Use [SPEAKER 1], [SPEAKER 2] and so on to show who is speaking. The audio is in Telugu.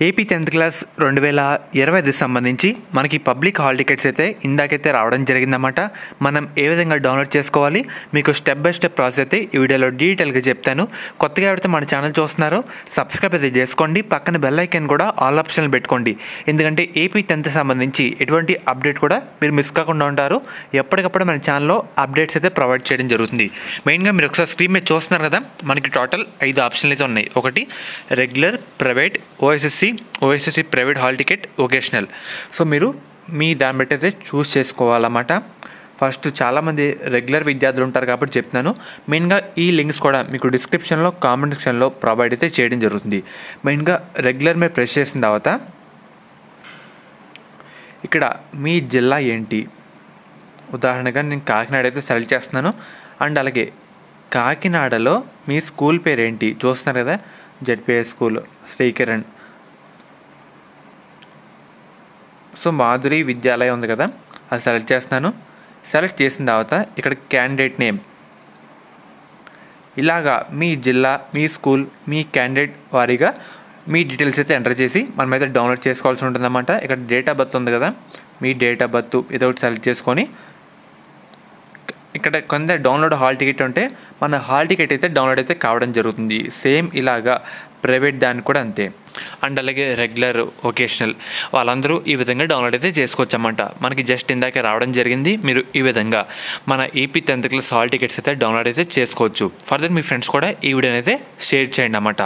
[SPEAKER 1] ఏపీ 10th క్లాస్ 2025 సంబంధించి మనకి పబ్లిక్ హాల్ టికెట్స్ అయితే ఇందాకైతే రావడం జరిగిందన్నమాట. మనం ఏ విధంగా డౌన్లోడ్ చేసుకోవాలి మీకు స్టెప్ బై స్టెప్ ప్రాసెస్ అయితే ఈ వీడియోలో డీటెయిల్గా చెప్తాను. కొత్తగా ఎవరైతే మన ఛానల్ చూస్తున్నారో సబ్స్క్రైబ్ అయితే చేసుకోండి, పక్కన బెల్ ఐకాన్ కూడా ఆల్ ఆప్షన్ పెట్టుకోండి. ఎందుకంటే ఏపీ 10th సంబంధించి ఎటువంటి అప్డేట్ కూడా మీరు మిస్ కాకుండా ఉంటారు. ఎప్పటికప్పుడు మన ఛానల్లో అప్డేట్స్ అయితే ప్రొవైడ్ చేయడం జరుగుతుంది. మెయిన్గా మీరు ఒకసారి స్క్రీన్ మీద చూస్తున్నారు కదా, మనకి టోటల్ 5 ఆప్షన్లు అయితే ఉన్నాయి. ఒకటి regular, private, OSSC private hall ticket, vocational. So మీరు మీ దాన్ని బట్టి అయితే చూస్ చేసుకోవాలన్నమాట. ఫస్ట్ చాలామంది రెగ్యులర్ విద్యార్థులు ఉంటారు కాబట్టి చెప్తున్నాను. మెయిన్గా ఈ లింక్స్ కూడా మీకు డిస్క్రిప్షన్లో, కామెంట్ సెక్షన్లో ప్రొవైడ్ అయితే చేయడం జరుగుతుంది. మెయిన్గా రెగ్యులర్ మీద ప్రెస్ చేసిన తర్వాత ఇక్కడ మీ జిల్లా ఏంటి, ఉదాహరణగా నేను కాకినాడ అయితే సెలెక్ట్ చేస్తున్నాను. అండ్ అలాగే కాకినాడలో మీ స్కూల్ పేరు ఏంటి చూస్తున్నారు కదా, జెడ్పీఐ స్కూల్ శ్రీకిరణ్. సో మాధురి విద్యాలయం ఉంది కదా, అది సెలెక్ట్ చేస్తున్నాను. సెలెక్ట్ చేసిన తర్వాత ఇక్కడ క్యాండిడేట్ నేమ్, ఇలాగా మీ జిల్లా, మీ స్కూల్, మీ క్యాండిడేట్ వారీగా మీ డీటెయిల్స్ అయితే ఎంటర్ చేసి మనమైతే డౌన్లోడ్ చేసుకోవాల్సి ఉంటుందన్నమాట. ఇక్కడ డేట్ ఆఫ్ బర్త్ ఉంది కదా, మీ డేట్ ఆఫ్ బర్త్ ఏదో ఒకటి సెలెక్ట్ చేసుకొని ఇక్కడ కొంత డౌన్లోడ్ హాల్ టికెట్ ఉంటే మన హాల్ టికెట్ అయితే డౌన్లోడ్ అయితే కావడం జరుగుతుంది. సేమ్ ఇలాగా ప్రైవేట్ దానికి కూడా అంతే. అండ్ అలాగే రెగ్యులర్, వొకేషనల్ వాళ్ళందరూ ఈ విధంగా డౌన్లోడ్ అయితే చేసుకోవచ్చు అన్నమాట. మనకి జస్ట్ ఇందాకే రావడం జరిగింది. మీరు ఈ విధంగా మన AP 10th class hall tickets అయితే డౌన్లోడ్ అయితే చేసుకోవచ్చు. ఫర్దర్ మీ ఫ్రెండ్స్ కూడా ఈ వీడియోని అయితే షేర్ చేయండి అన్నమాట.